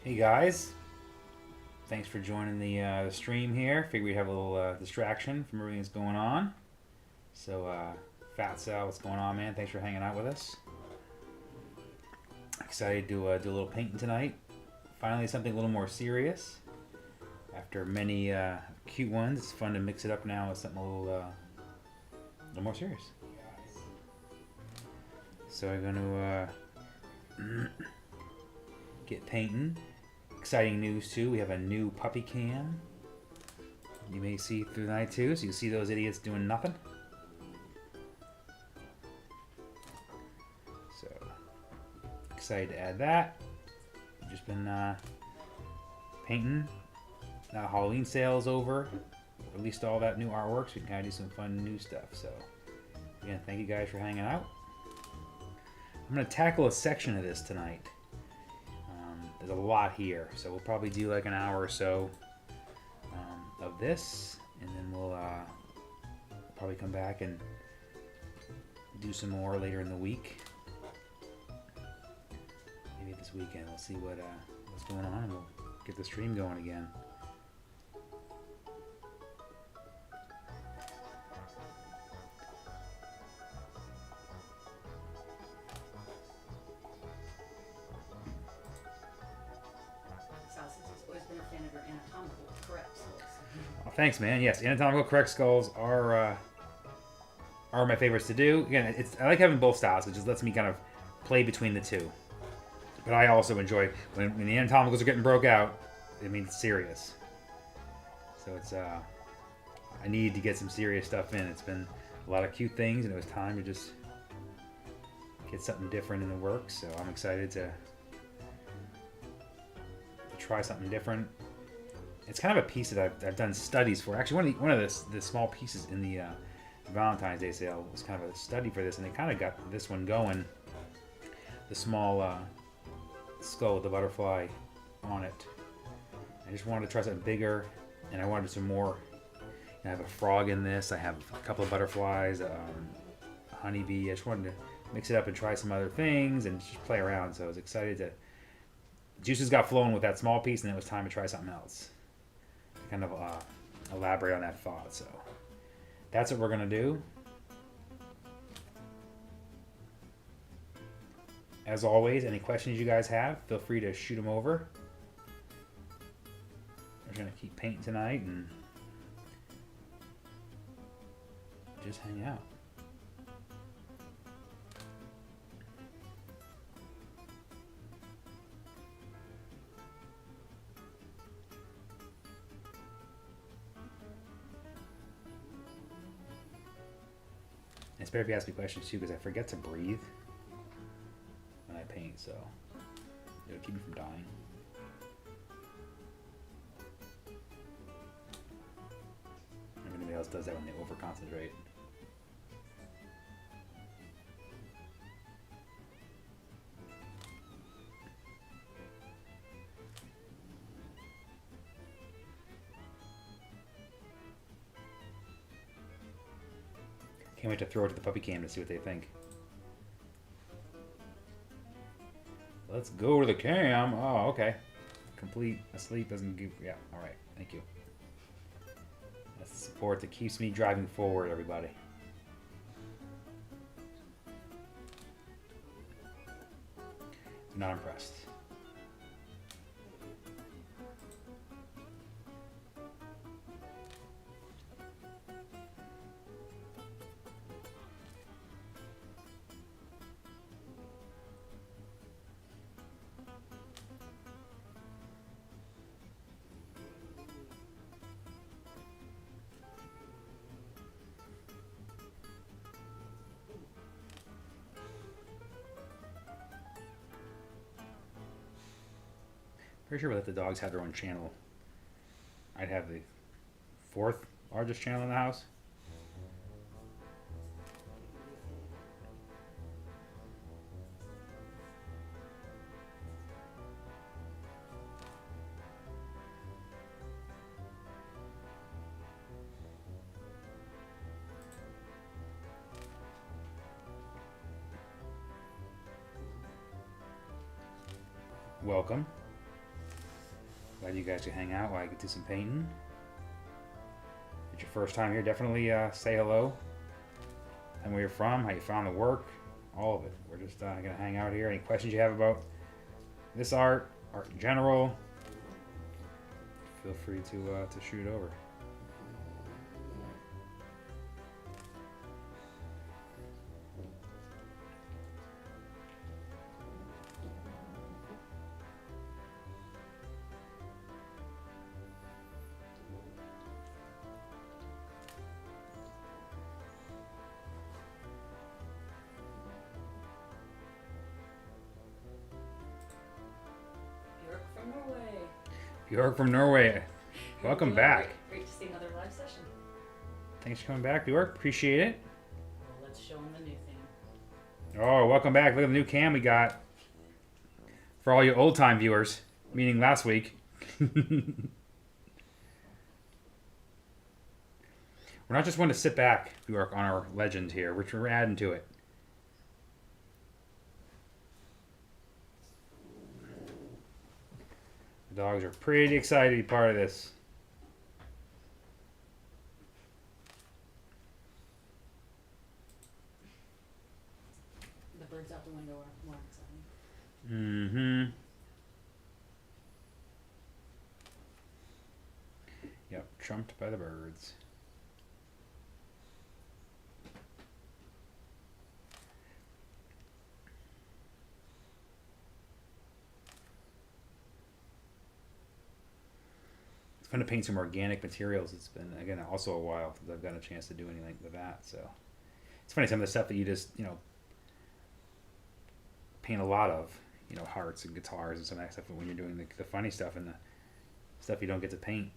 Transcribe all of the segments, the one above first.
Hey guys, thanks for joining the stream here. Figured we'd have a little distraction from everything that's going on. So, Fat Sal, what's going on, man? Thanks for hanging out with us. Excited to do a little painting tonight. Finally, something a little more serious. After many cute ones, it's fun to mix it up now with something a little more serious. So I'm going to get painting. Exciting news too, we have a new puppy cam. You may see through the night too, so you see those idiots doing nothing. So, excited to add that. Just been painting. Now Halloween sale's over. Released all that new artwork, so we can kind of do some fun new stuff. So, again, thank you guys for hanging out. I'm going to tackle a section of this tonight. There's a lot here, so we'll probably do like an hour or so of this, and then we'll probably come back and do some more later in the week. Maybe this weekend. We'll see what's going on, and we'll get the stream going again. Thanks, man. Yes, anatomical correct skulls are my favorites to do. Again, I like having both styles. It just lets me kind of play between the two. But I also enjoy when the anatomicals are getting broke out. I mean, it's serious. So it's I need to get some serious stuff in. It's been a lot of cute things, and it was time to just get something different in the works. So I'm excited to try something different. It's kind of a piece that I've done studies for. Actually, one of the small pieces in the Valentine's Day sale was kind of a study for this, and they kind of got this one going. The small skull with the butterfly on it. I just wanted to try something bigger, and I wanted some more. I have a frog in this. I have a couple of butterflies, a honeybee. I just wanted to mix it up and try some other things and just play around. So I was excited to. Juices got flowing with that small piece, and it was time to try something else. Kind of elaborate on that thought. So that's what we're gonna do. As always, any questions you guys have, feel free to shoot them over. We're gonna keep painting tonight and just hang out. It's better if you ask me questions too, because I forget to breathe when I paint, so it'll keep me from dying. If anybody else does that when they overconcentrate. Can't wait to throw it to the puppy cam to see what they think. Let's go to the cam. Oh, okay. Complete asleep doesn't give. Yeah, alright. Thank you. That's the support that keeps me driving forward, everybody. I'm not impressed. Pretty sure if the dogs had their own channel, I'd have the 4th largest channel in the house. Welcome. Glad you guys could hang out while I could do some painting. If it's your first time here, definitely say hello. And where you're from, how you found the work, all of it. We're just gonna hang out here. Any questions you have about this art in general, feel free to shoot over. Bjork from Norway. Welcome back. Great to see another live session. Thanks for coming back, Bjork. Appreciate it. Well, let's show them the new thing. Oh, welcome back. Look at the new cam we got. For all you old time viewers, meaning last week. We're not just one to sit back, Bjork, on our legend here. We're adding to it. The dogs are pretty excited to be part of this. The birds out the window are more exciting. Mm-hmm. Yep, trumped by the birds. It's fun to paint some organic materials. It's been, again, also a while since I've gotten a chance to do anything with that. So it's funny, some of the stuff that you just, paint a lot of, hearts and guitars and some of that stuff, but when you're doing the funny stuff and the stuff you don't get to paint,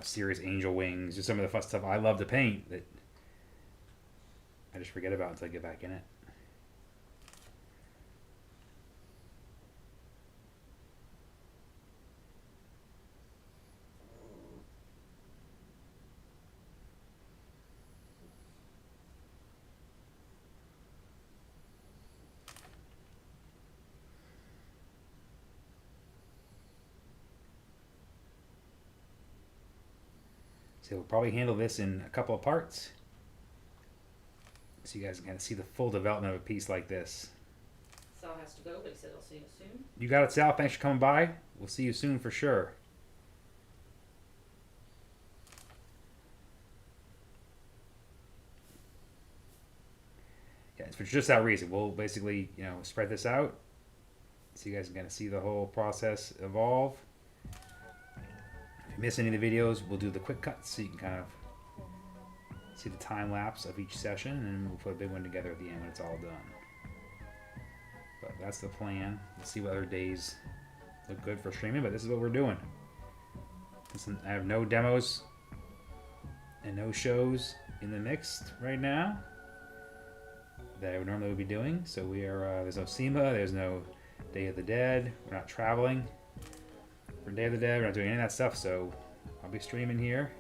serious angel wings, just some of the fun stuff I love to paint that I just forget about until I get back in it. So we'll probably handle this in a couple of parts, so you guys can kind of see the full development of a piece like this. Sal has to go, but he said I'll see you soon. You got it, Sal. Thanks for coming by. We'll see you soon for sure. Yeah, it's for just that reason. We'll basically, spread this out so you guys can kind of see the whole process evolve. If you miss any of the videos, we'll do the quick cuts so you can kind of see the time lapse of each session, and we'll put a big one together at the end when it's all done. But that's the plan. We'll see what other days look good for streaming, but this is what we're doing. Listen, I have no demos and no shows in the mix right now that I would normally be doing. So we are, there's no SEMA, there's no Day of the Dead, we're not traveling for Day of the Dead, we're not doing any of that stuff, so I'll be streaming here.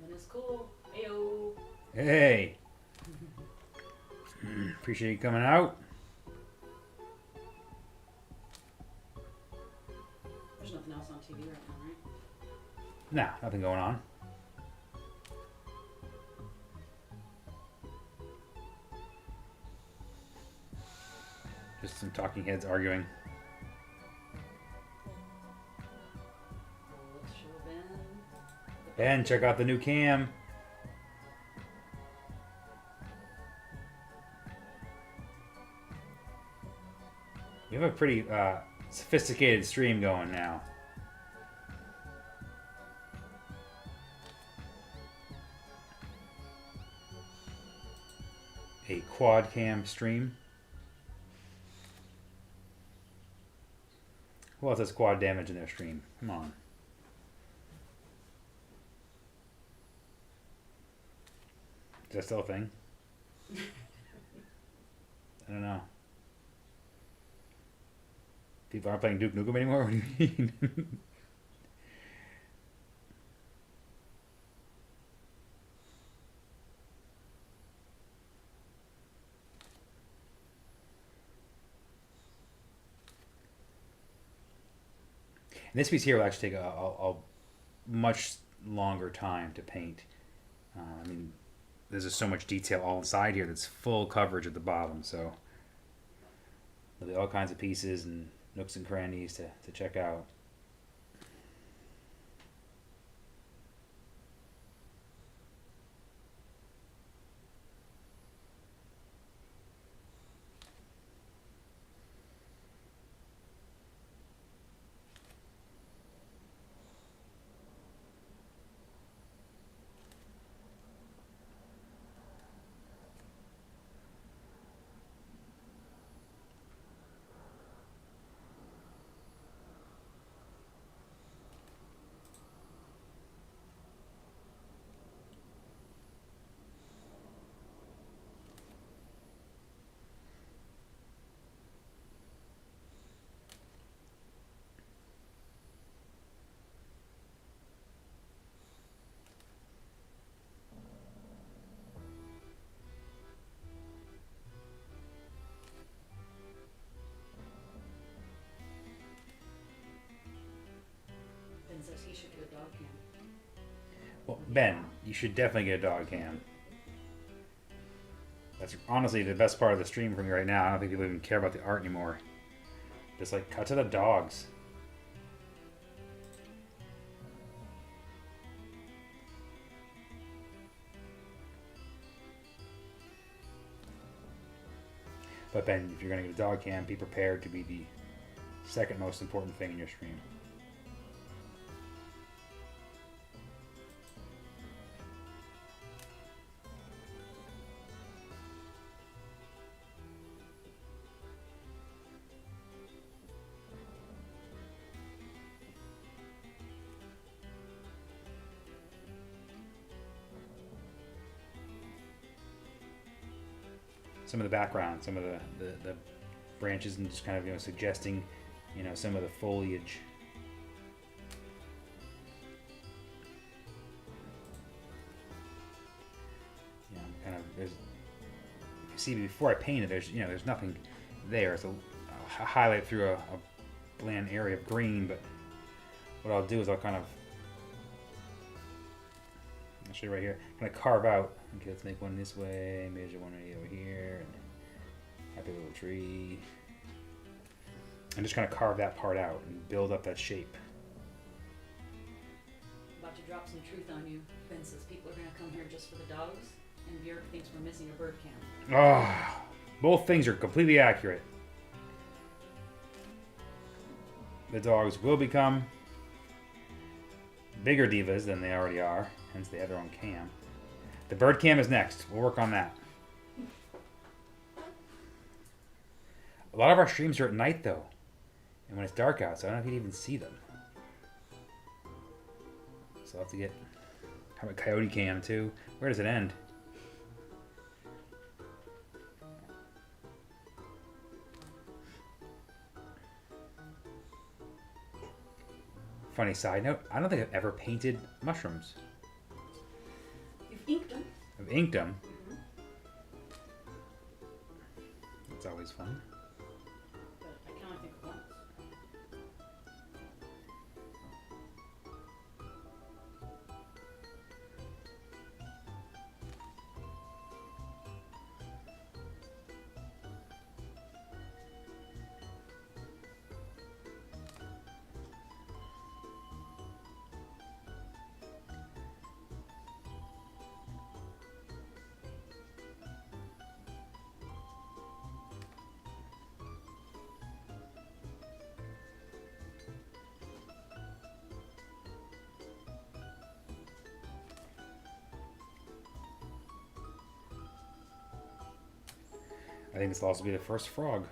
It's cool. Heyo. Hey. Appreciate you coming out. There's nothing else on TV right now, right? Nah, nothing going on. Just some talking heads arguing. Let's show Ben. Ben, check out the new cam. We have a pretty sophisticated stream going now. a quad cam stream. Who else has quad damage in their stream? Come on. Is that still a thing? I don't know. People aren't playing Duke Nukem anymore? What do you mean? And this piece here will actually take a much longer time to paint. I mean, there's just so much detail all inside here that's full coverage at the bottom, so there'll be all kinds of pieces and nooks and crannies to check out. Ben says he should do a dog cam. Well, Ben, you should definitely get a dog cam. That's honestly the best part of the stream for me right now. I don't think people even care about the art anymore. Just like cut to the dogs. But Ben, if you're going to get a dog cam, be prepared to be the second most important thing in your stream. Some of the background, some of the branches, and just kind of suggesting some of the foliage. Kind of there's, if you see before I painted, there's nothing there, so I'll highlight through a bland area of green. But what I'll do is I'll show you right here. I'm gonna carve out. Okay, let's make one this way, measure one right over here, and happy little tree. And just kind of carve that part out and build up that shape. About to drop some truth on you. Ben says people are gonna come here just for the dogs, and Björk thinks we're missing a bird cam. Oh, both things are completely accurate. The dogs will become bigger divas than they already are, hence they have their own cam. The bird cam is next. We'll work on that. A lot of our streams are at night though, and when it's dark out, so I don't know if you'd even see them. So I'll have to get. How about coyote cam too? Where does it end? Funny side note, I don't think I've ever painted mushrooms. You've inked them. I've inked them. Mm-hmm. That's always fun. But I can only think of once. I think this will also be the first frog.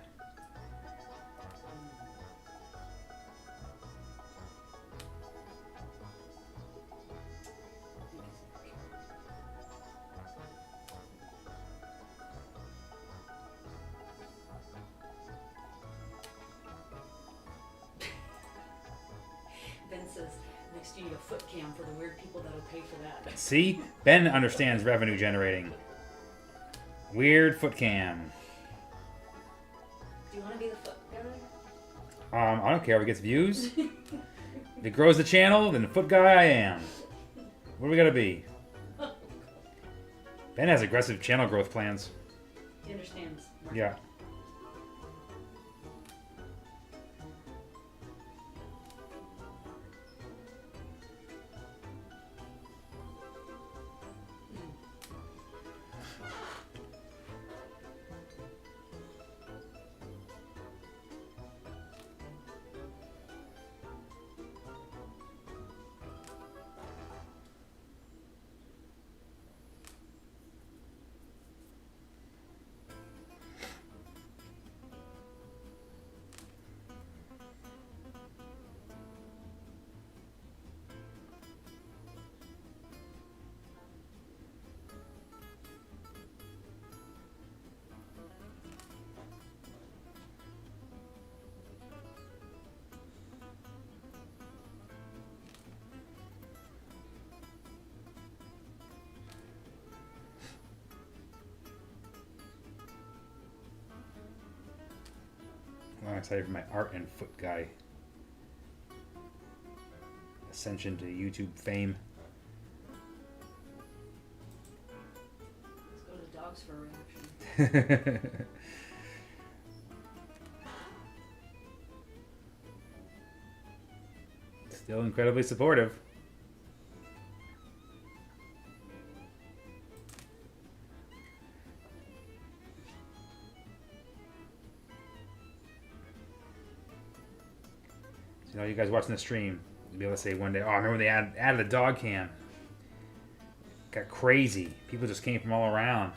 Ben says next you need a foot cam for the weird people that'll pay for that. See? Ben understands revenue generating. Weird foot cam. Do you want to be the foot guy? I don't care if it gets views. If it grows the channel, then the foot guy I am. What are we gonna be? Ben has aggressive channel growth plans. He understands. Yeah. I'm excited for my art and foot guy ascension to YouTube fame. Let's go to the dogs for a reaction. Still incredibly supportive. You know, you guys watching the stream, you'll be able to say one day, oh, I remember they added a dog cam. Got crazy. People just came from all around.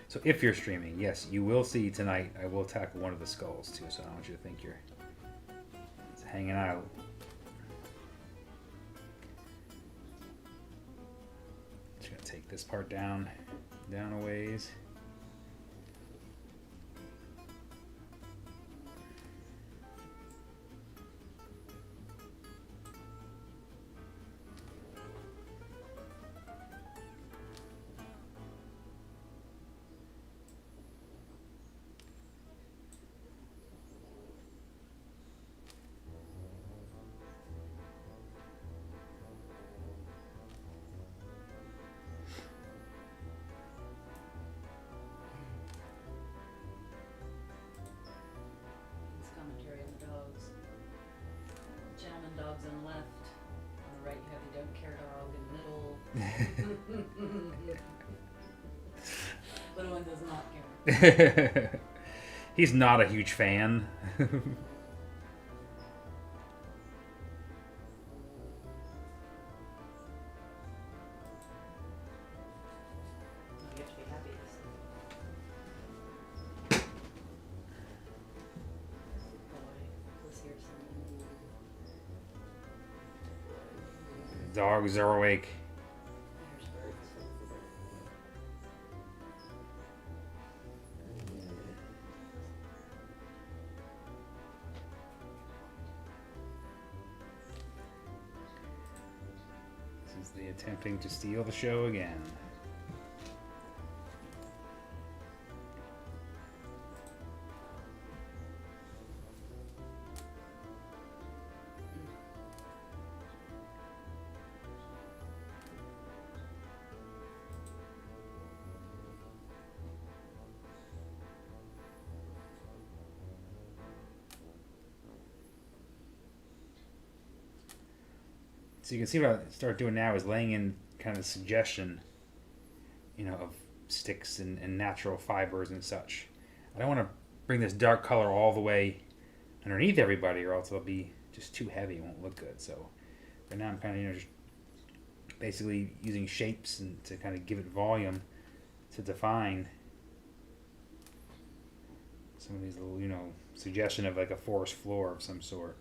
So if you're streaming, yes, you will see tonight, I will tackle one of the skulls too, so I don't want you to think you're just hanging out. Just gonna take this part down a ways. It's commentary on the dogs. Gentleman dogs on the left. On the right you have the don't care dog in the middle. Little one does not care. He's not a huge fan. You have to be happy. Boy, let's hear something. Dogs are awake. There's birds. This is the attempting to steal the show again. So you can see what I start doing now is laying in kind of suggestion, you know, of sticks and natural fibers and such. I don't want to bring this dark color all the way underneath everybody, or else it'll be just too heavy. It won't look good. So right now I'm kind of just basically using shapes and to kind of give it volume to define some of these little, suggestion of like a forest floor of some sort.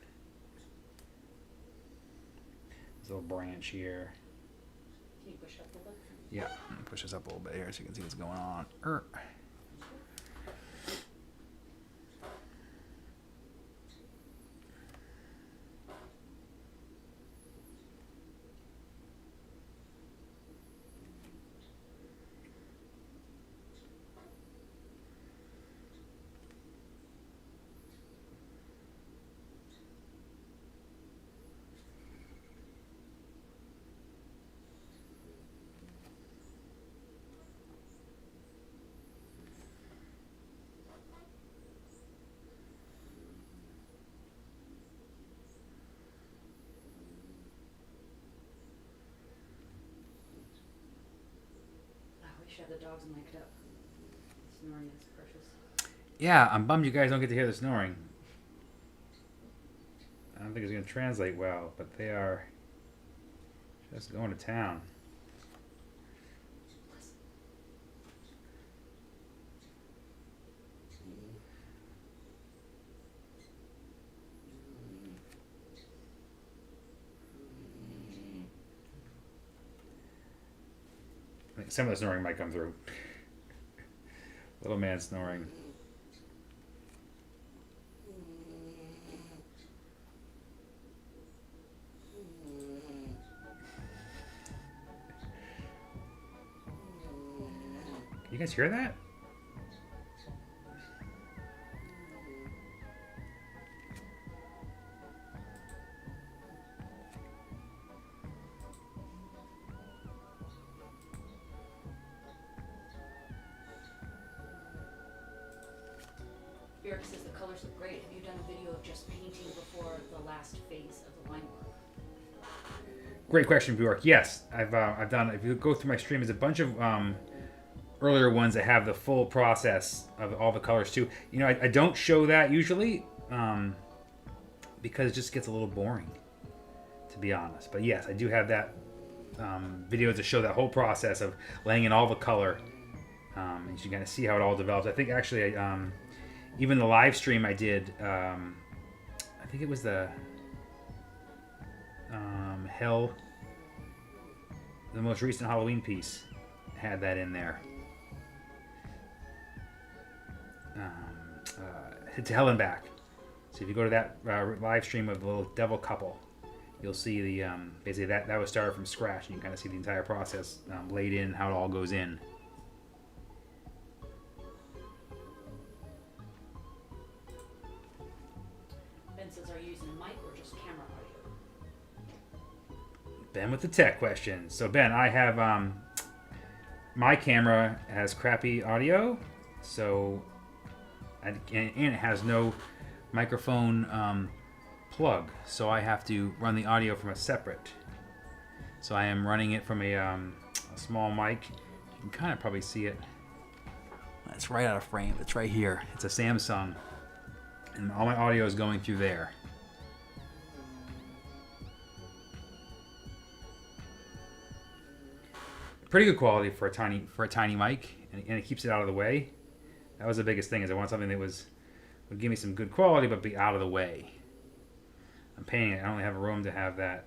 This little branch here. Can you push up a little bit? Yeah, let me push this up a little bit here so you can see what's going on. We should have the dogs mic'd up. Snoring is precious. Yeah, I'm bummed you guys don't get to hear the snoring. I don't think it's going to translate well, but they are just going to town. I think some of the snoring might come through. Little man snoring. Can you guys hear that? Eric says the colors look great. Have you done a video of just painting before the last phase of the line work? Great question, Bjork. Yes, I've done. If you go through my stream, there's a bunch of earlier ones that have the full process of all the colors too. I don't show that usually because it just gets a little boring, to be honest. But yes, I do have that video to show that whole process of laying in all the color, and you can kind of see how it all develops. I think actually, even the live stream I did, I think it was the Hell, the most recent Halloween piece, had that in there. To Hell and Back. So if you go to that live stream of the little devil couple, you'll see the basically that was started from scratch, and you kind of see the entire process laid in, how it all goes in. Ben says, are you using a mic or just camera audio? Ben with the tech questions. So Ben, I have my camera has crappy audio, so and it has no microphone plug, so I have to run the audio from a separate. So I am running it from a small mic. You can kind of probably see it. It's right out of frame. It's right here. It's a Samsung, and all my audio is going through there. Pretty good quality for a tiny mic, and it keeps it out of the way. That was the biggest thing, is I want something that would give me some good quality but be out of the way. I'm painting it. I only have room to have that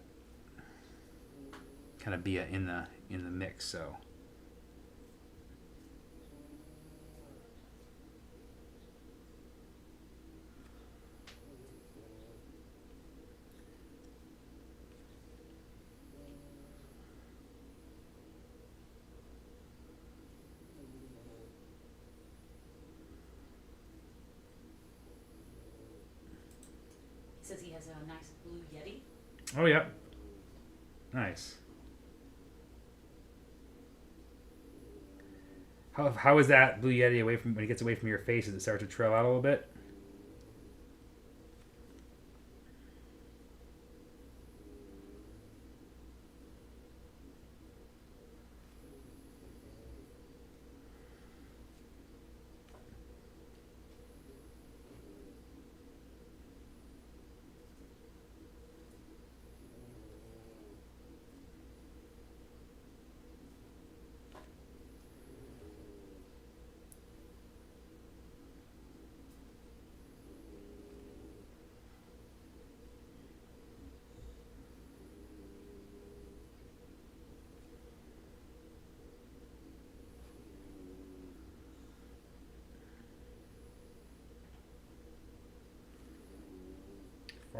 kind of be in the mix, so. He says he has a nice blue Yeti. Oh, yeah. Nice. How is that blue Yeti away from, when it gets away from your face, does it start to trail out a little bit?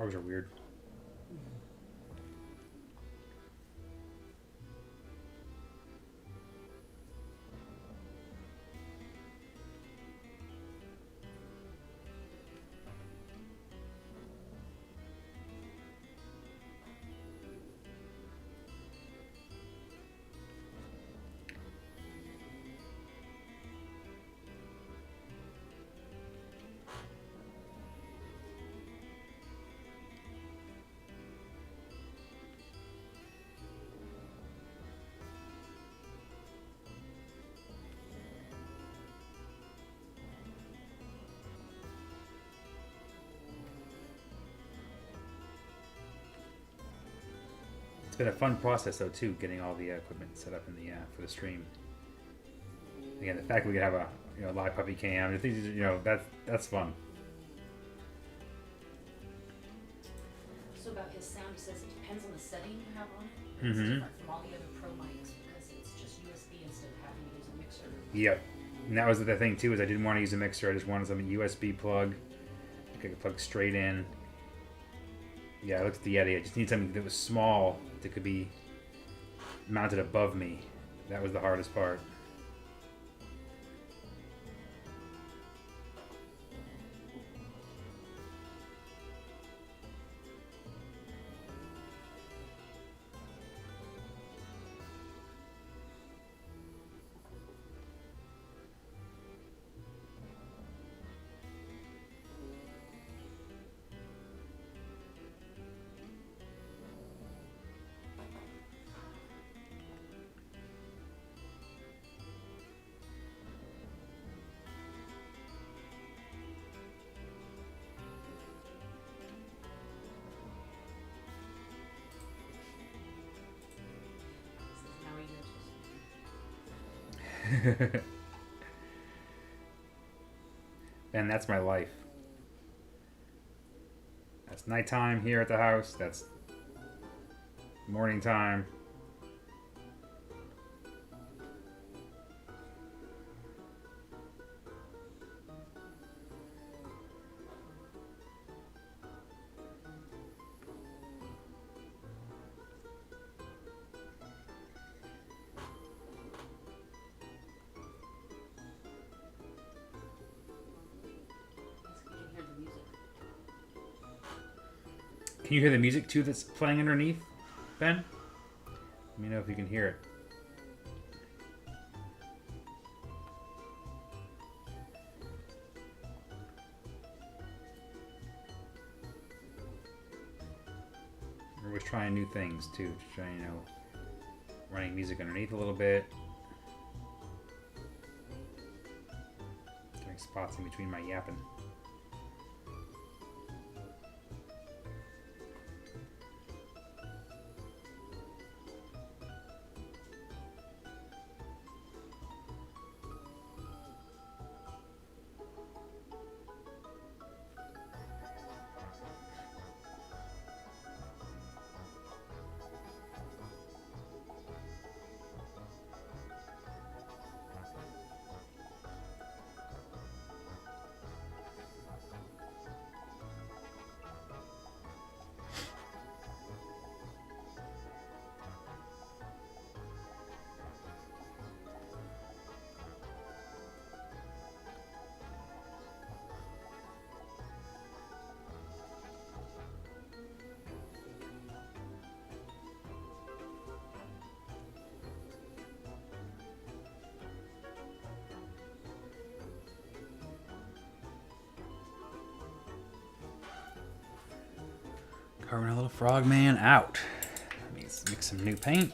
Frogs are weird. It's been a fun process though too, getting all the equipment set up in the for the stream. Again, the fact we could have a live puppy cam, that's fun. So about his sound, he says it depends on the setting you have on it. It's Mm-hmm. different from all the other pro mics because it's just USB instead of having to use a mixer. Yep. And that was the thing too, is I didn't want to use a mixer. I just wanted some USB plug. I could plug straight in. Yeah, I looked at the Yeti. I just need something that was small that could be mounted above me. That was the hardest part. He says now he knows. And that's my life. That's nighttime here at the house. That's morning time. You can hear the music. Can you hear the music too that's playing underneath, Ben? Let me know if you can hear it. We're always trying new things too. Just trying, running music underneath a little bit. Getting spots in between my yapping. Carving a little frogman out. Let me mix some new paint.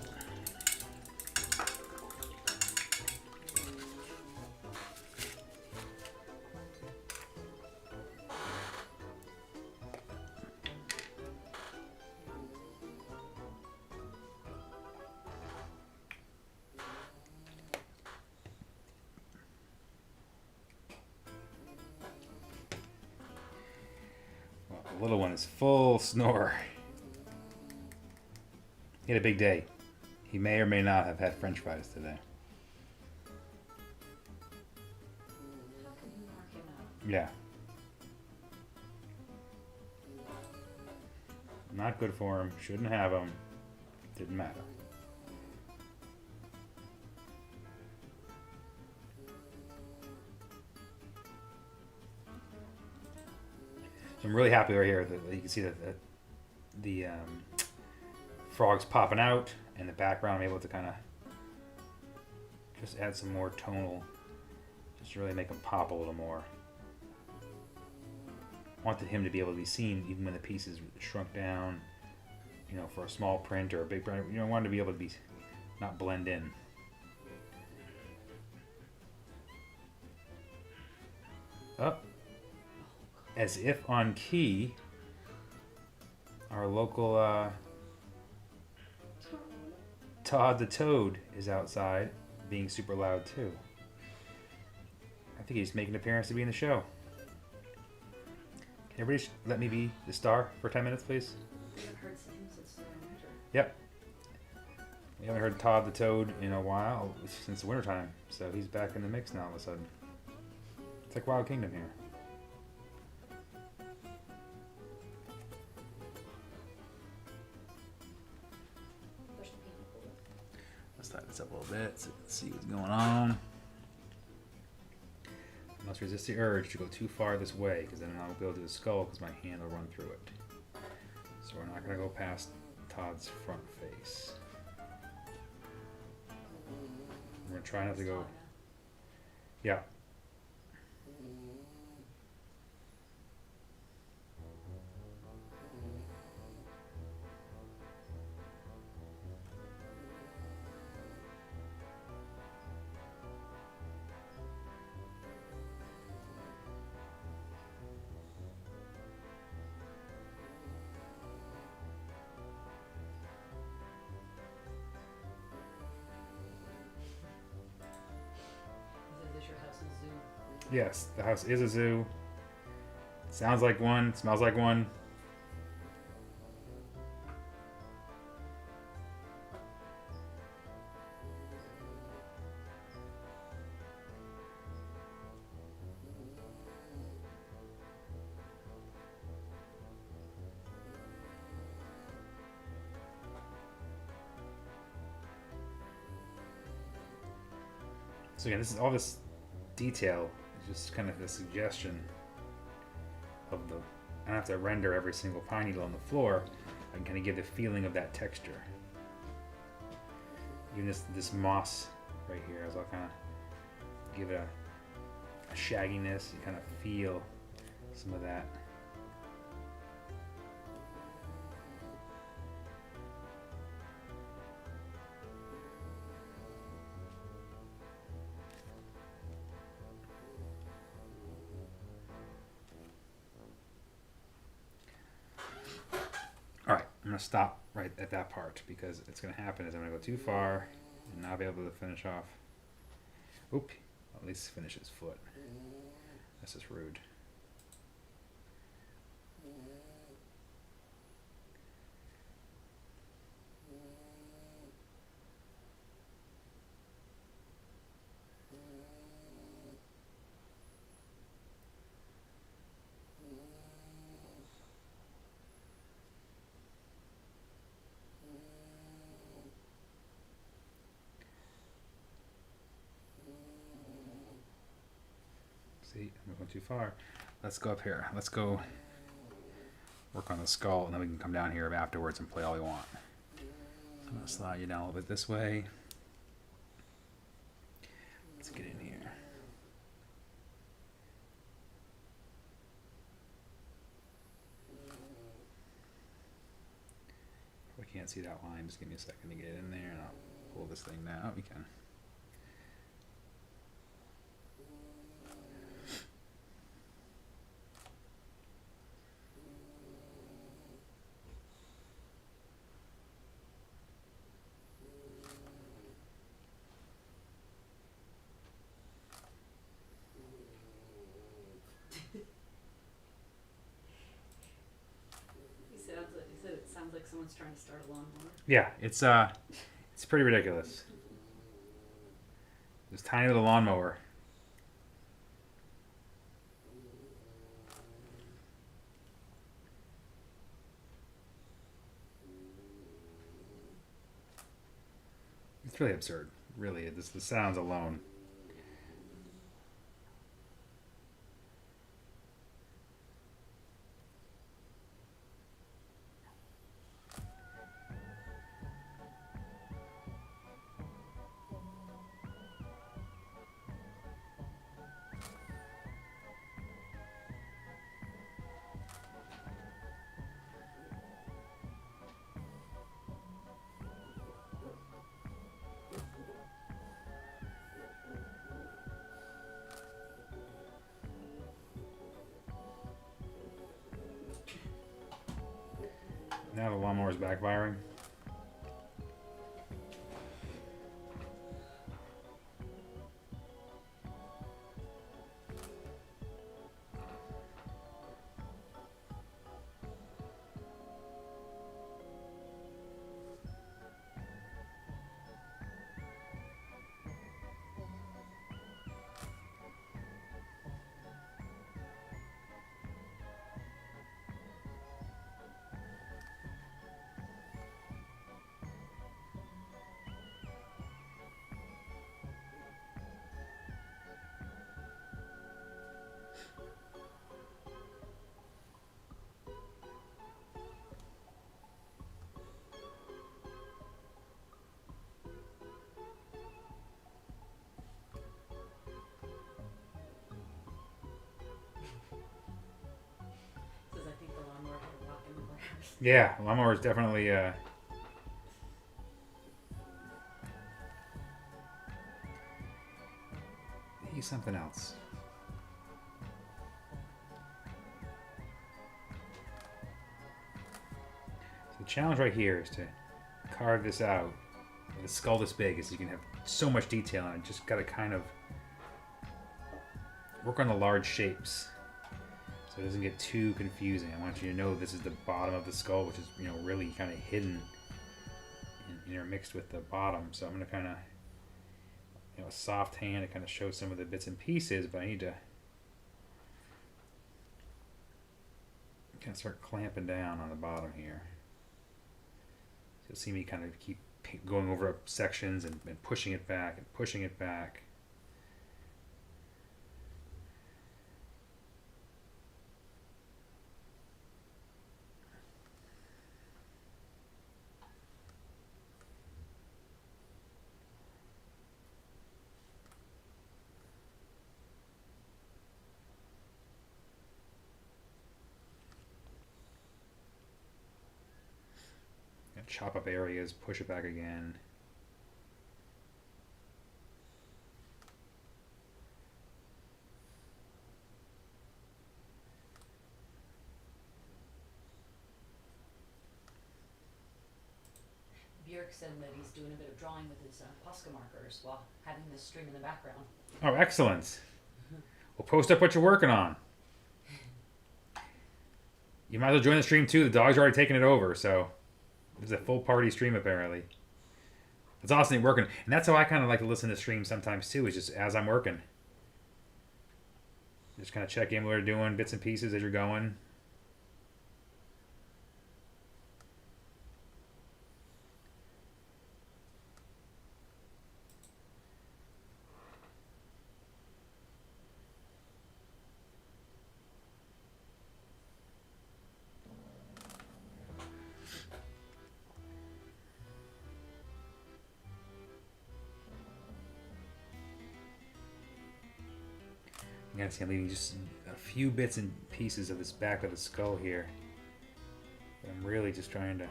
The little one is full snore. He had a big day. He may or may not have had French fries today. How can you mark him out? Yeah. Not good for him. Shouldn't have him. Didn't matter. So I'm really happy right here that you can see that the frog's popping out in the background. I'm able to kind of just add some more tonal, just to really make him pop a little more. Wanted him to be able to be seen even when the piece is shrunk down, you know, for a small print or a big print. You know, wanted to be able to be not blend in. Up, as if on key, our local Todd the Toad is outside, being super loud too. I think he's making an appearance to be in the show. Can everybody let me be the star for 10 minutes, please? We haven't heard him since the winter. Yep. We haven't heard Todd the Toad in a while, since the wintertime, so he's back in the mix now all of a sudden. It's like Wild Kingdom here. Push the piano forward. Let's tighten this up a little bit so we can see what's going on. I must resist the urge to go too far this way, because then I won't be able to do the skull because my hand will run through it. So we're not going to go past Todd's front face. We're going to try not to go... Yeah. Is your house a zoo? Yes, the house is a zoo. Sounds like one, smells like one. So again, this is all this detail is just kind of a suggestion of the. I don't have to render every single pine needle on the floor. I can kind of give the feeling of that texture. Even this moss right here, as I'll kind of give it a shagginess. You kind of feel some of that. I'm going to stop right at that part because it's going to happen is I'm going to go too far and not be able to finish off. Oop, at least finish his foot. That's just rude. See, I'm going too far. Let's go up here. Let's go work on the skull, and then we can come down here afterwards and play all we want. So I'm going to slide you down a little bit this way. Let's get in here. If I can't see that line, just give me a second to get in there, and I'll pull this thing down. Oh, we can. You said it sounds like someone's trying to start a lawnmower. Yeah, it's pretty ridiculous. This tiny little lawnmower. It's really absurd. Really, the sounds alone. Now the lawnmower is backfiring. Says I think the lawnmower hit a rock in the grass. Yeah, lawnmower is definitely. He's something else. So the challenge right here is to carve this out with a skull this big, is you can have so much detail on it. Just got to kind of work on the large shapes so it doesn't get too confusing. I want you to know this is the bottom of the skull, which is, you know, really kind of hidden and intermixed with the bottom. So I'm going to kind of, you know, a soft hand to kind of show some of the bits and pieces, but I need to kind of start clamping down on the bottom here. So you'll see me kind of keep going over sections and pushing it back and pushing it back. Chop up areas, push it back again. Björk said that he's doing a bit of drawing with his Posca markers while having this stream in the background. Oh, excellent. Well, post up what you're working on. You might as well join the stream too. The dog's already taking it over, so it's a full party stream apparently. It's awesome you're working. And that's how I kind of like to listen to streams sometimes too, is just as I'm working. Just kind of check in what you're doing, bits and pieces as you're going. You can see I'm leaving just a few bits and pieces of this back of the skull here. But I'm really just trying to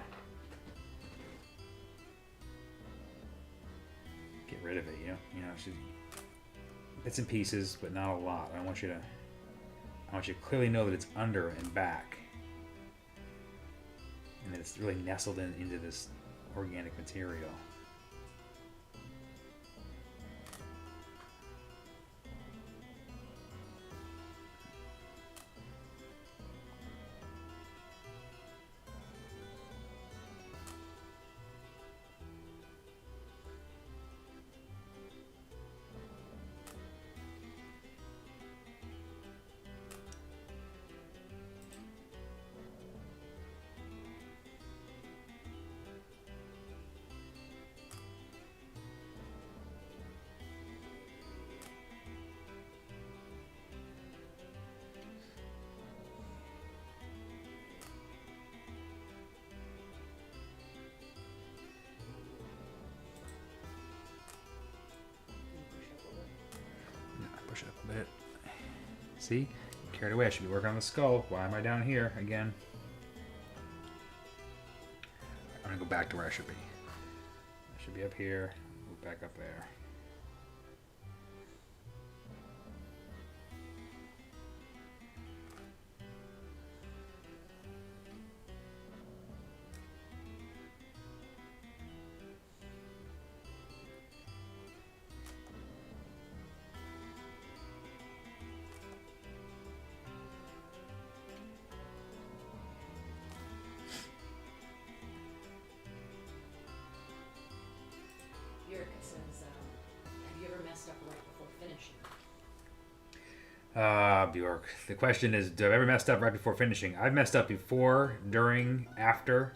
get rid of it, you know? It's just bits and pieces, but not a lot. I want you to clearly know that it's under and back. And that it's really nestled into this organic material. bit. See? Carried away. I should be working on the skull. Why am I down here again? I'm gonna go back to where I should be. I should be up here. Move back up there. Bjork. The question is, do I ever messed up right before finishing? I've messed up before, during, after.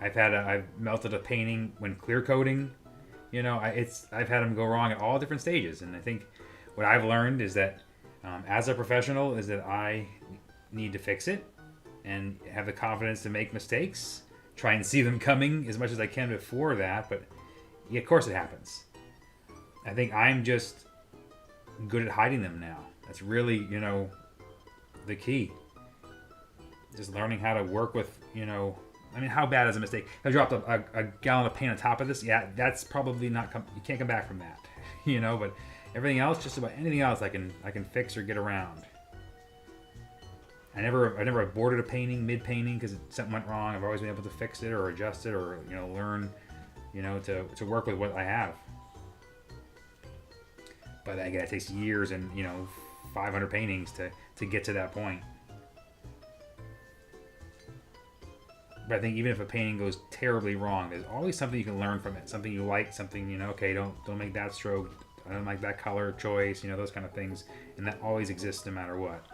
I've melted a painting when clear coating. You know, I've had them go wrong at all different stages, and I think what I've learned is that as a professional is that I need to fix it and have the confidence to make mistakes. Try and see them coming as much as I can before that, but yeah, of course it happens. I think I'm just good at hiding them now. That's really, you know, the key. Just learning how to work with, you know, I mean, how bad is a mistake? If I dropped a gallon of paint on top of this, yeah, that's probably not, you can't come back from that, you know, but everything else, just about anything else I can fix or get around. I never aborted a painting mid-painting because something went wrong. I've always been able to fix it or adjust it or, you know, learn, you know, to work with what I have. But again, it takes years and, you know, 500 paintings to get to that point. But I think even if a painting goes terribly wrong, there's always something you can learn from it. Something you like, something, you know, okay, don't make that stroke. I don't like that color choice, you know, those kind of things. And that always exists no matter what.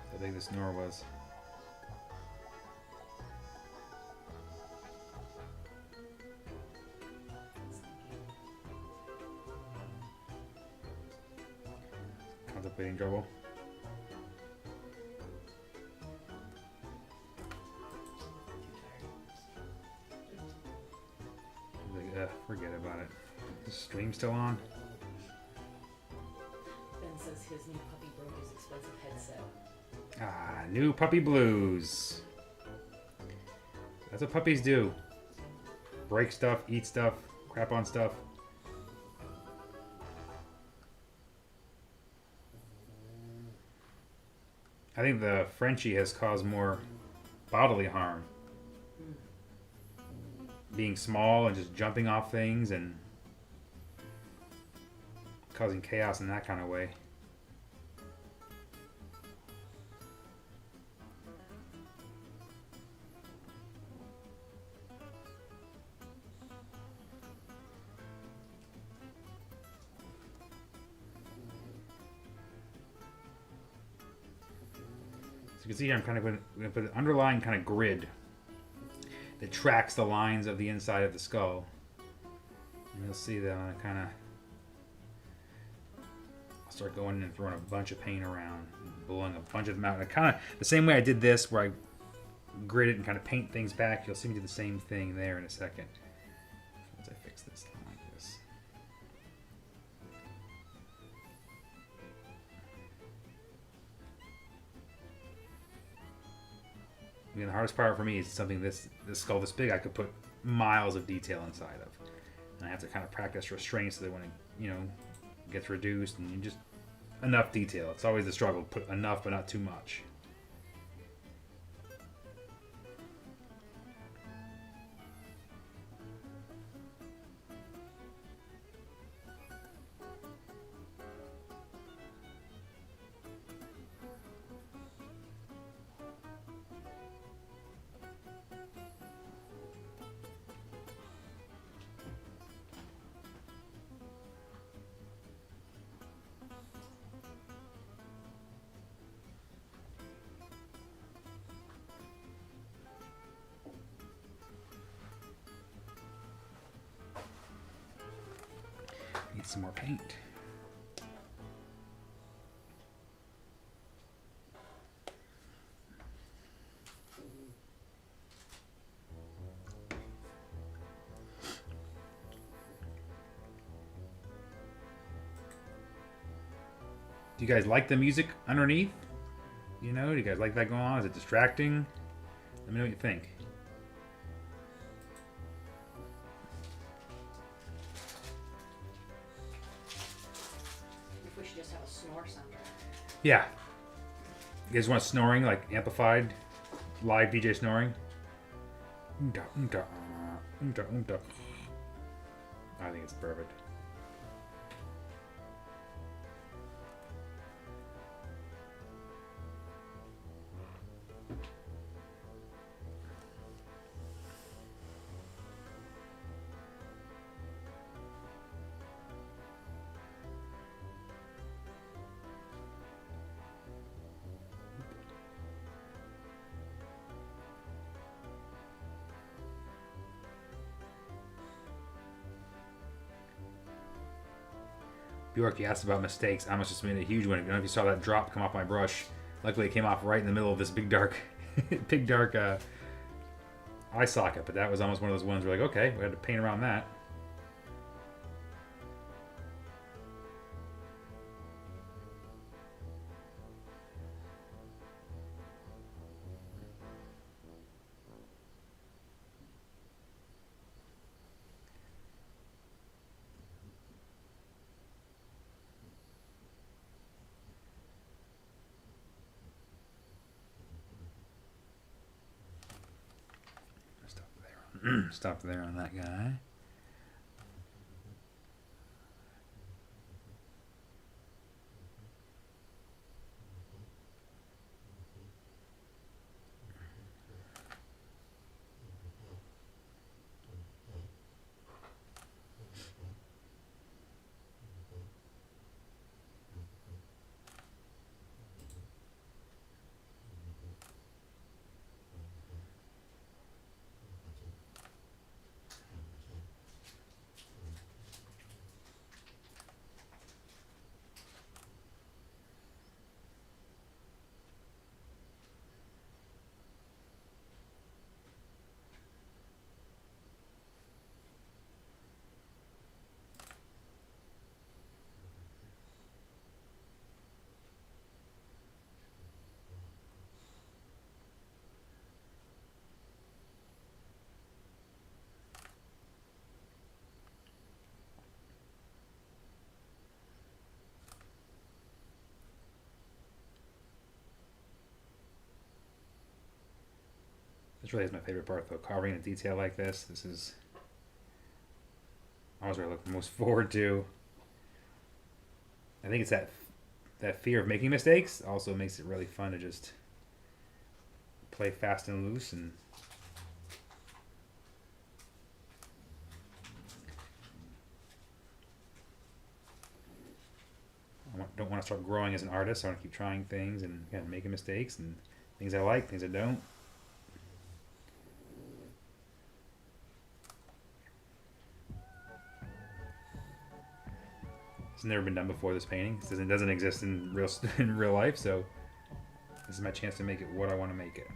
I think the snore was. Contemplating trouble. Like, forget about it. Is the stream still on? Ben says his new puppy broke his expensive headset. Ah, new puppy blues. That's what puppies do. Break stuff, eat stuff, crap on stuff. I think the Frenchie has caused more bodily harm. Being small and just jumping off things and causing chaos in that kind of way. You can see here I'm kind of going to put an underlying kind of grid that tracks the lines of the inside of the skull. And you'll see that I kind of I'll start going in and throwing a bunch of paint around, blowing a bunch of them out. And kind of the same way I did this, where I grid it and kind of paint things back. You'll see me do the same thing there in a second. Once I fix this like this. I mean, the hardest part for me is something this skull this big, I could put miles of detail inside of. And I have to kind of practice restraint so that when it, you know, gets reduced and you just enough detail. It's always the struggle, put enough but not too much. some more paint. Do you guys like the music underneath? You know, do you guys like that going on? Is it distracting? Let me know what you think. If we should just have a snore sounder. Yeah. You guys want snoring, like amplified, live DJ snoring? I think it's perfect. Bjork, you asked about mistakes. I must just made a huge one. I don't know if you saw that drop come off my brush. Luckily, it came off right in the middle of this big dark, eye socket. But that was almost one of those ones where like, okay, we had to paint around that. Stop there on that guy. This really is my favorite part, though. Carving a detail like this. This is always what I look the most forward to. I think it's that fear of making mistakes also makes it really fun to just play fast and loose and don't want to start growing as an artist. I want to keep trying things and again, making mistakes and things I like, things I don't. It's never been done before, this painting. It doesn't exist in real life, so this is my chance to make it what I want to make it.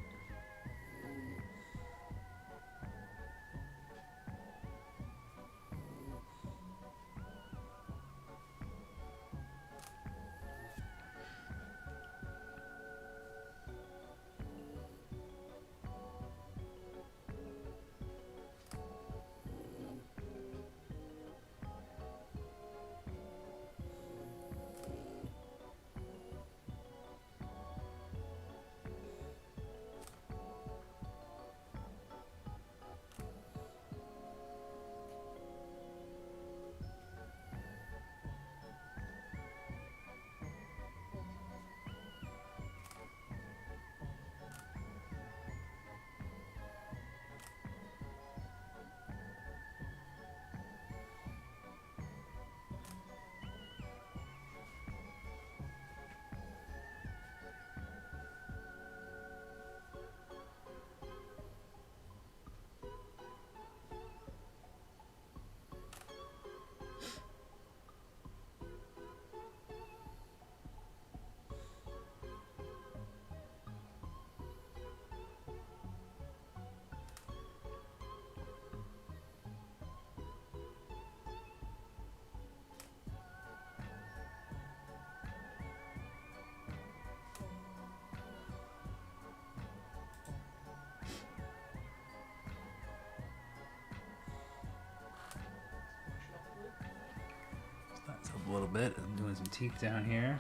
bit. I'm doing some teeth down here.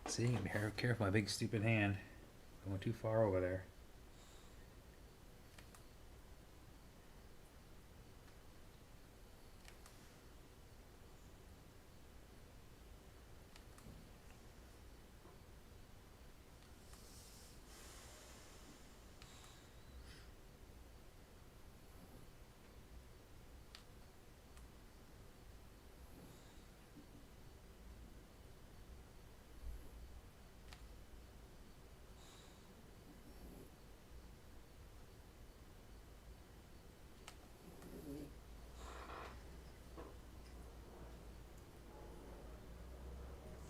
See, be careful, my big stupid hand. Going too far over there.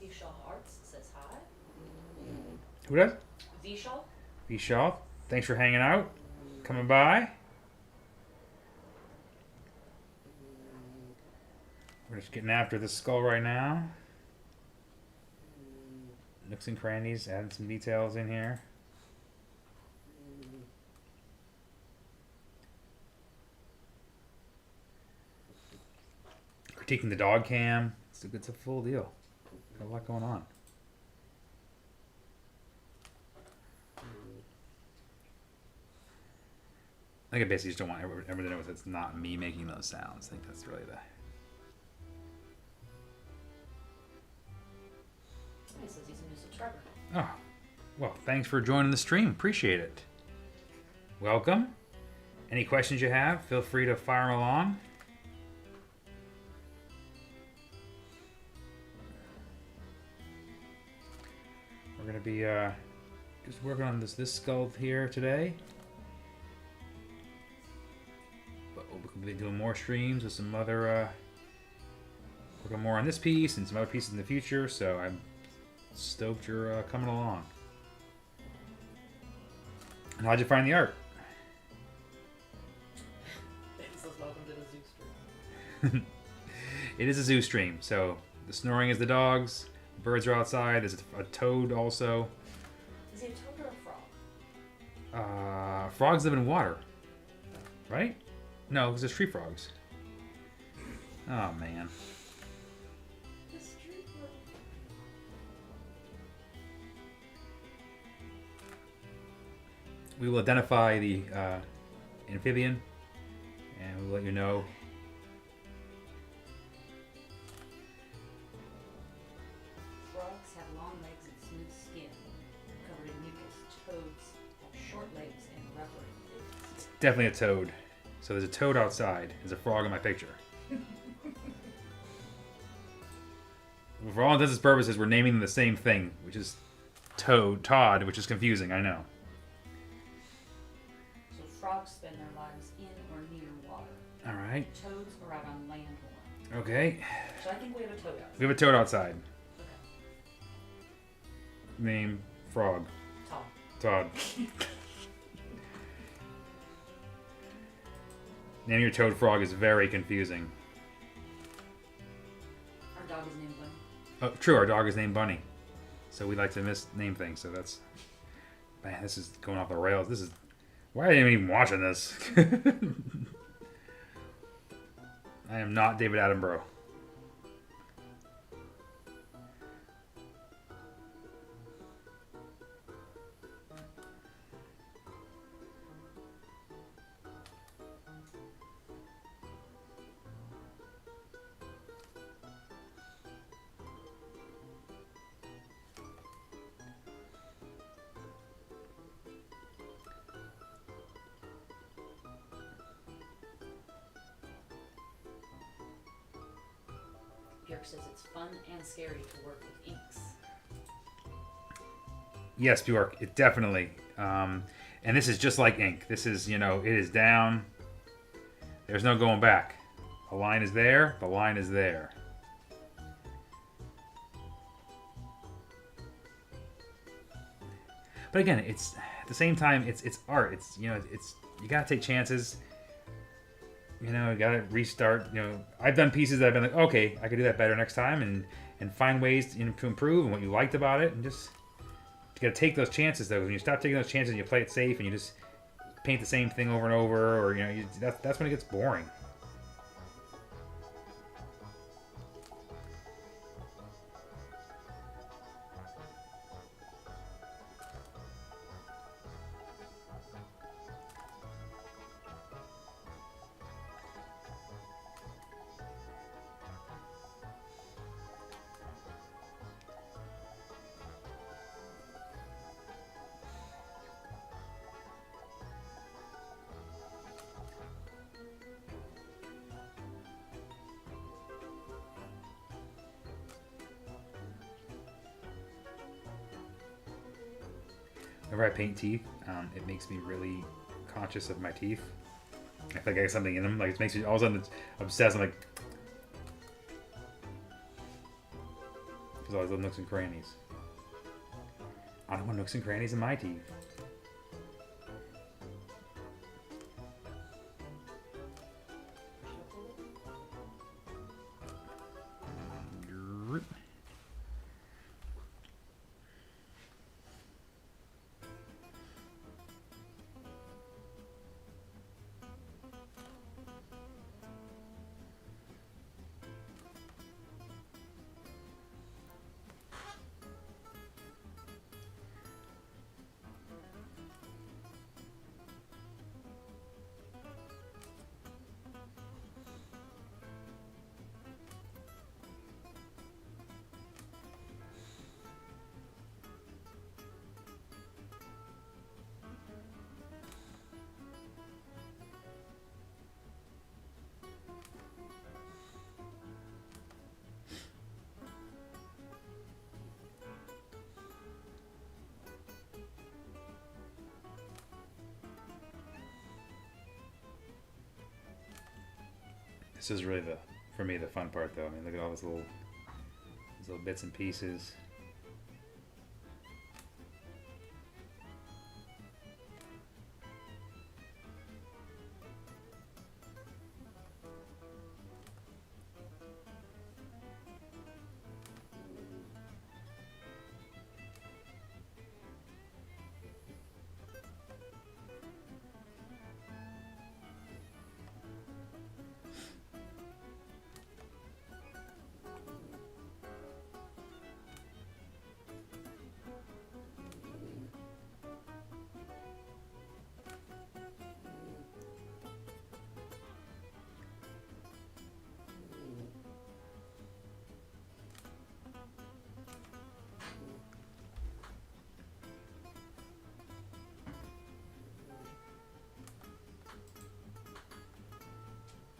Vishal Hearts says hi. Who does? Vishal. Vishal, thanks for hanging out. Coming by. We're just getting after this skull right now. Nooks and crannies, adding some details in here. Critiquing the dog cam. It's a full deal. Got a lot going on. I think I basically just don't want everyone to know it's not me making those sounds. I think that's really the... He says he's a new subscriber. Oh, well, thanks for joining the stream. Appreciate it. Welcome. Any questions you have, feel free to fire them along. We're going to be just working on this skull here today. But we'll be doing more streams with some other... working more on this piece and some other pieces in the future, so I'm stoked you're coming along. And how'd you find the art? It says welcome to the zoo stream. It is a zoo stream, so the snoring is the dogs, the birds are outside, there's a toad also. Is he a toad or a frog? Frogs live in water, right? No, because there's tree frogs. Oh, man. We will identify the amphibian, and we'll let you know. Frogs have long legs and smooth skin, covered in mucus. Toads have short legs and rubber. It's definitely a toad. So there's a toad outside. There's a frog in my picture. For all intents and purposes, we're naming them the same thing, which is Todd, which is confusing, I know. So frogs spend their lives in or near water. All right. Toads are out on land more. Okay. So I think we have a toad outside. We have a toad outside. Okay. Name frog. Todd. Todd. Naming your toad frog is very confusing. Our dog is named Bunny. Oh, true. Our dog is named Bunny, so we like to misname things. So that's, man, this is going off the rails. This is, why are you even watching this? I am not David Attenborough. Björk says it's fun and scary to work with inks. Yes, Bjork, it definitely. And this is just like ink. This is, it is down. There's no going back. The line is there. The line is there. But again, it's at the same time, it's art. It's it's you gotta take chances. You gotta restart. I've done pieces that I've been like, okay, I could do that better next time, and find ways to improve and what you liked about it, and just you gotta take those chances though. When you stop taking those chances, and you play it safe, and you just paint the same thing over and over, or that's when it gets boring. Whenever I paint teeth, it makes me really conscious of my teeth. I feel like I got something in them. Like it makes me all of a sudden obsessed. I'm like, there's all these little nooks and crannies. I don't want nooks and crannies in my teeth. This is really for me, the fun part though. I mean, look at all these little bits and pieces.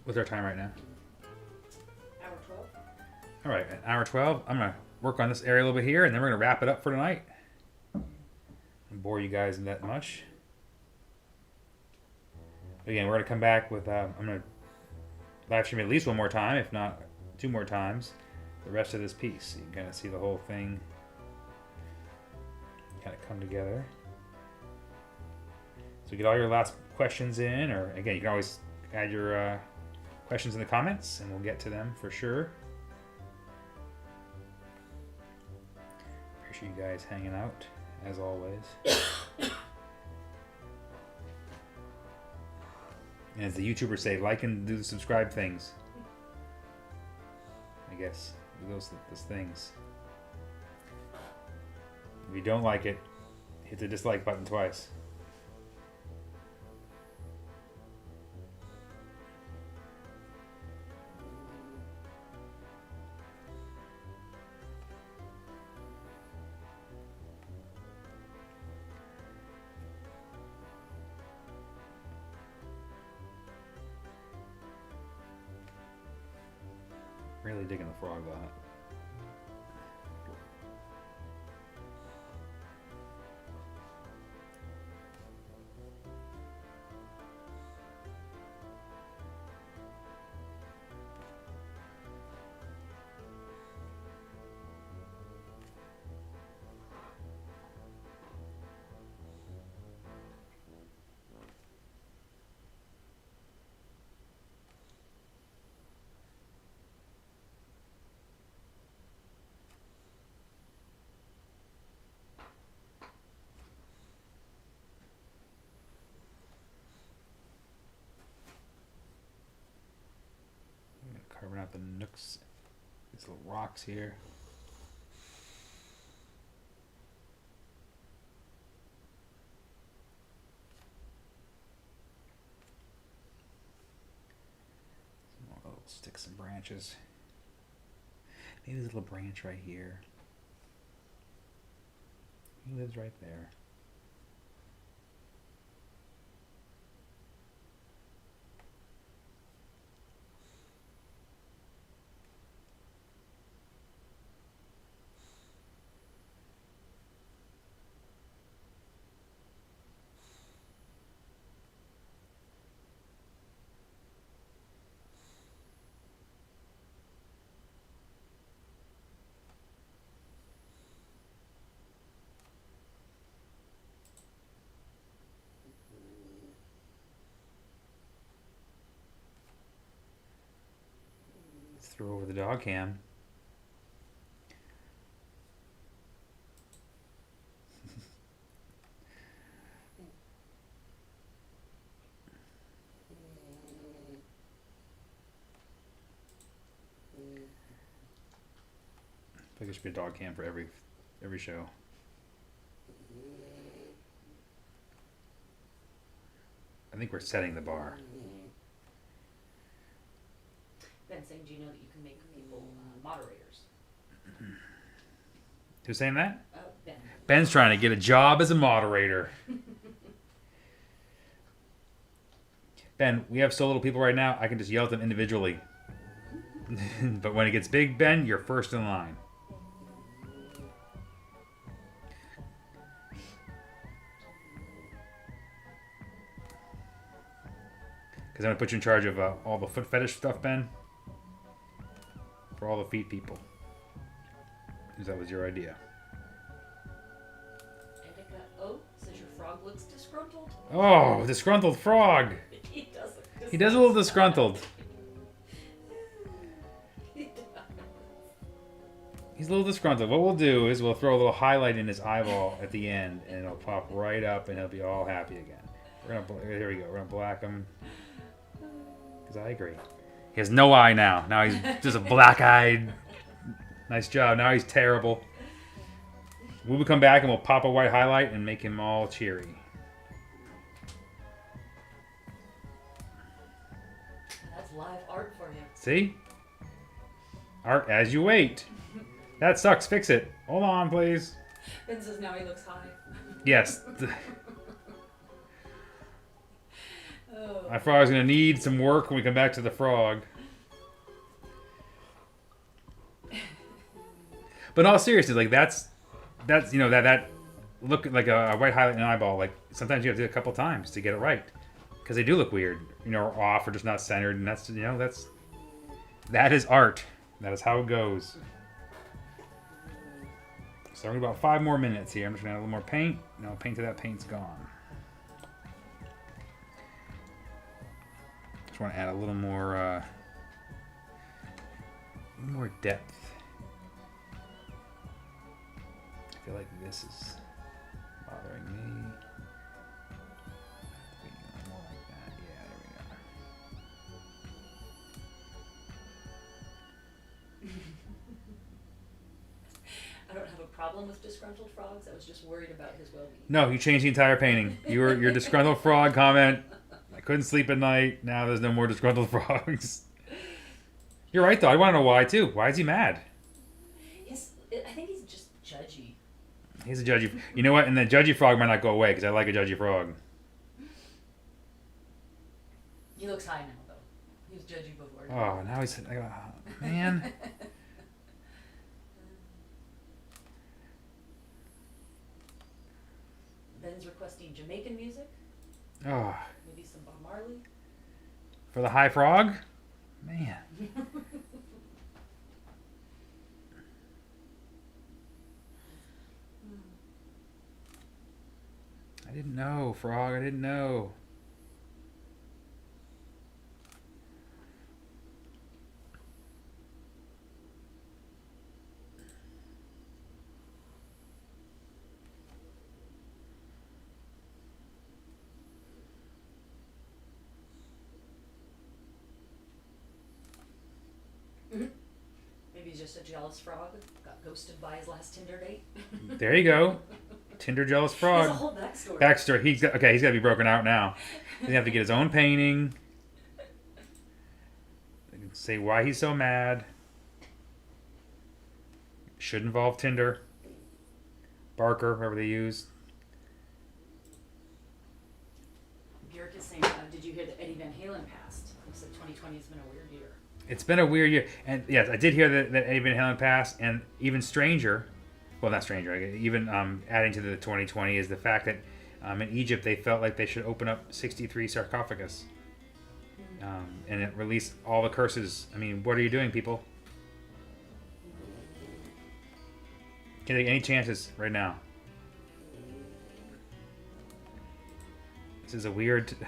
What's our time right now? Hour 12. All right, at hour 12. I'm gonna work on this area a little bit here, and then we're gonna wrap it up for tonight. Don't bore you guys that much. Again, we're gonna come back with. I'm gonna live stream at least one more time, if not 2 more times, the rest of this piece. So you can kind of see the whole thing kind of come together. So get all your last questions in, or again, you can always add your questions in the comments, and we'll get to them for sure. Appreciate you guys hanging out, as always. And as the YouTubers say, like and do the subscribe things. I guess do those things. If you don't like it, hit the dislike button twice. Really digging the frog lot. out the nooks, these little rocks here. Some more little sticks and branches. Maybe there's a little branch right here. He lives right there. Throw over the dog cam. I think there should be a dog cam for every show. I think we're setting the bar. Ben saying, do you know that you can make people moderators? Who's saying that? Ben. Ben's trying to get a job as a moderator. Ben, we have so little people right now, I can just yell at them individually. But when it gets big, Ben, you're first in line. Because I'm going to put you in charge of all the foot fetish stuff, Ben. For all the feet people. Because that was your idea. Erica O says your frog looks disgruntled. Oh, disgruntled frog. He does look disgruntled. He does a little disgruntled. He does. He's a little disgruntled. What we'll do is we'll throw a little highlight in his eyeball at the end, and it'll pop right up, and he'll be all happy again. Here we go. We're gonna black him. Because I agree. He has no eye now. Now he's just a black-eyed. Nice job. Now he's terrible. We'll come back and we'll pop a white highlight and make him all cheery. That's live art for you. See? Art as you wait. That sucks. Fix it. Hold on, please. Ben says now he looks high. Yes. Oh. My frog's going to need some work when we come back to the frog. But in all seriousness, like that's you know that look like a white highlight in an eyeball. Like sometimes you have to do it a couple times to get it right because they do look weird, you know, or off or just not centered, and that's that is art. That is how it goes. So I'm gonna about 5 more minutes here. I'm just gonna add a little more paint. No paint till that paint's gone. Just want to add a little more depth. I feel like this is bothering me. More like that. Yeah, there we go. I don't have a problem with disgruntled frogs. I was just worried about his well-being. No, you changed the entire painting. Your disgruntled frog comment. I couldn't sleep at night. Now there's no more disgruntled frogs. You're right though. I want to know why too. Why is he mad? I think he's just judgy. He's a judgy. You know what? And the judgy frog might not go away because I like a judgy frog. He looks high now though. He was judgy before. Oh, now he's man. Ben's requesting Jamaican music. Oh, Maybe some Bob Marley. for the high frog, man. I didn't know, frog. I didn't know. just a jealous frog. Got ghosted by his last Tinder date. There you go. Tinder jealous frog. There's a whole backstory. Backstory. He's got to be broken out now. He's gonna have to get his own painting. Say why he's so mad. Should involve Tinder. Barker, whoever they use. Garrick is saying, did you hear that Eddie Van Halen passed? He said 2020 has been a weird year. It's been a weird year. And yes, I did hear that Eddie Van Halen passed. And even stranger, well, not stranger, even adding to the 2020 is the fact that in Egypt they felt like they should open up 63 sarcophagus. And it released all the curses. I mean, what are you doing, people? Can you take any chances right now? This is a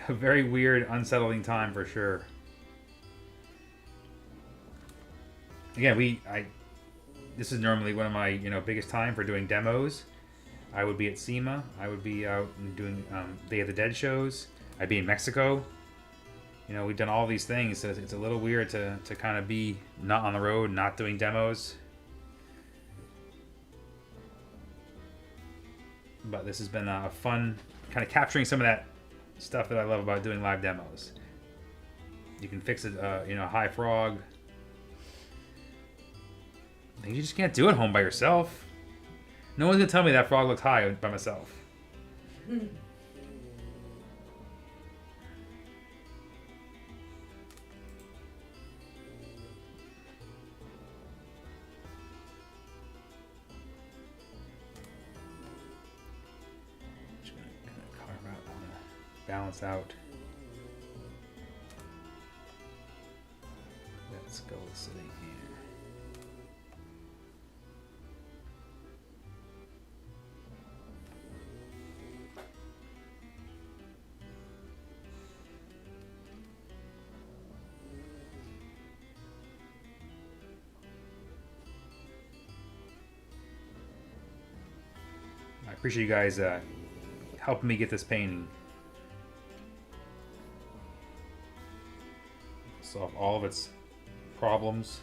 very weird, unsettling time for sure. Again, this is normally one of my biggest time for doing demos. I would be at SEMA. I would be out and doing Day of the Dead shows. I'd be in Mexico. We've done all these things, so it's a little weird to kind of be not on the road, not doing demos. But this has been a fun kind of capturing some of that stuff that I love about doing live demos. You can fix it, a high frog. You just can't do it home by yourself. No one's gonna tell me that frog looks high by myself. Balance out. Let's go sitting here. I appreciate you guys helping me get this painting. Solve all of its problems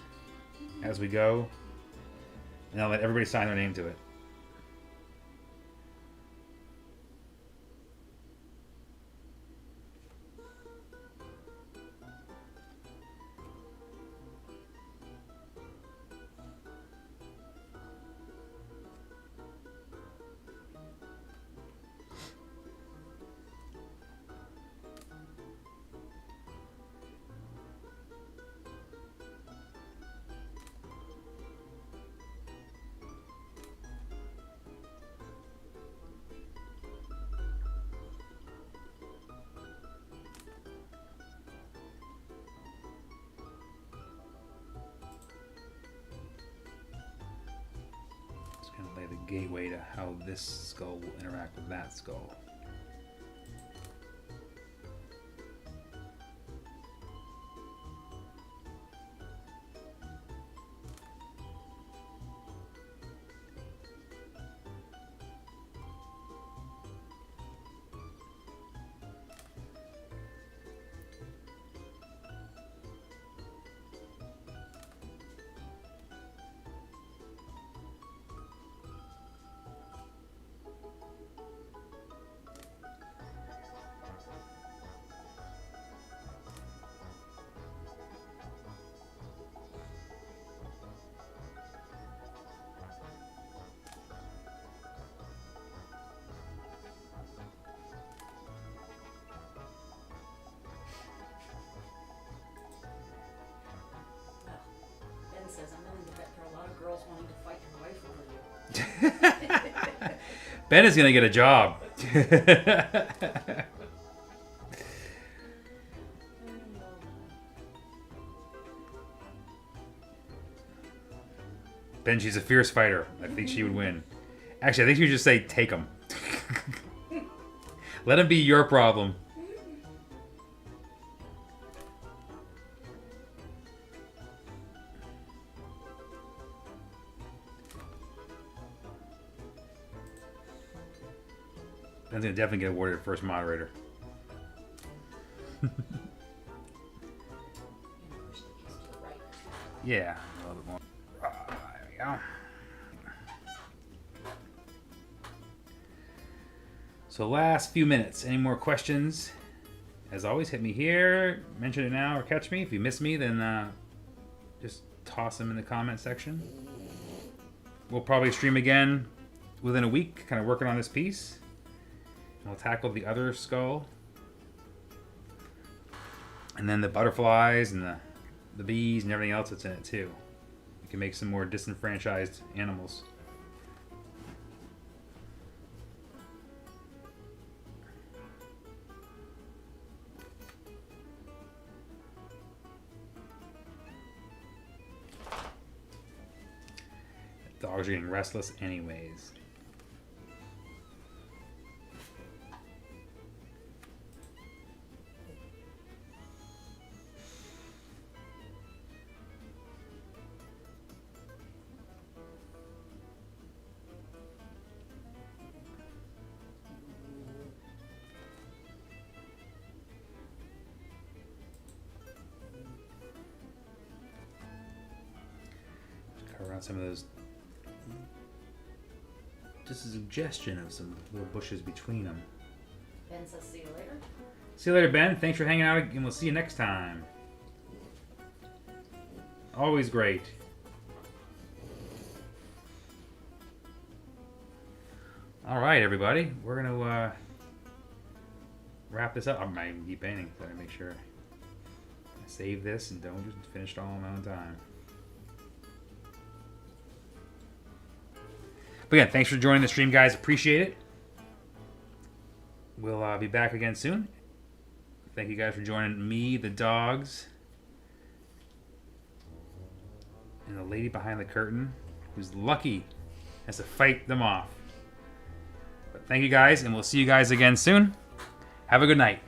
as we go, and I'll let everybody sign their name to it. Kind of lay the gateway to how this skull will interact with that skull. Says I'm willing to bet there are a lot of girls wanting to fight your wife over you. Ben is gonna get a job. Ben, she's a fierce fighter. I think she would win. Actually, I think you should just say, take him. Let him be your problem. Ben's gonna definitely get awarded first moderator. Yeah, a little bit more. go. So last few minutes. Any more questions? As always, hit me here. Mention it now or catch me. If you miss me, then just toss them in the comment section. We'll probably stream again within a week, kind of working on this piece. And we'll tackle the other skull. And then the butterflies and the bees and everything else that's in it too. We can make some more disenfranchised animals. Dogs are getting restless anyways. Cut around some of those. Just a suggestion of some little bushes between them. Ben says see you later. See you later, Ben. Thanks for hanging out, and we'll see you next time. Always great. All right, everybody. We're going to wrap this up. I might keep painting, so I make sure I save this and don't just finish it all in my own time. But again, thanks for joining the stream, guys. Appreciate it. We'll be back again soon. Thank you guys for joining me, the dogs, and the lady behind the curtain, who's lucky has to fight them off. But thank you guys, and we'll see you guys again soon. Have a good night.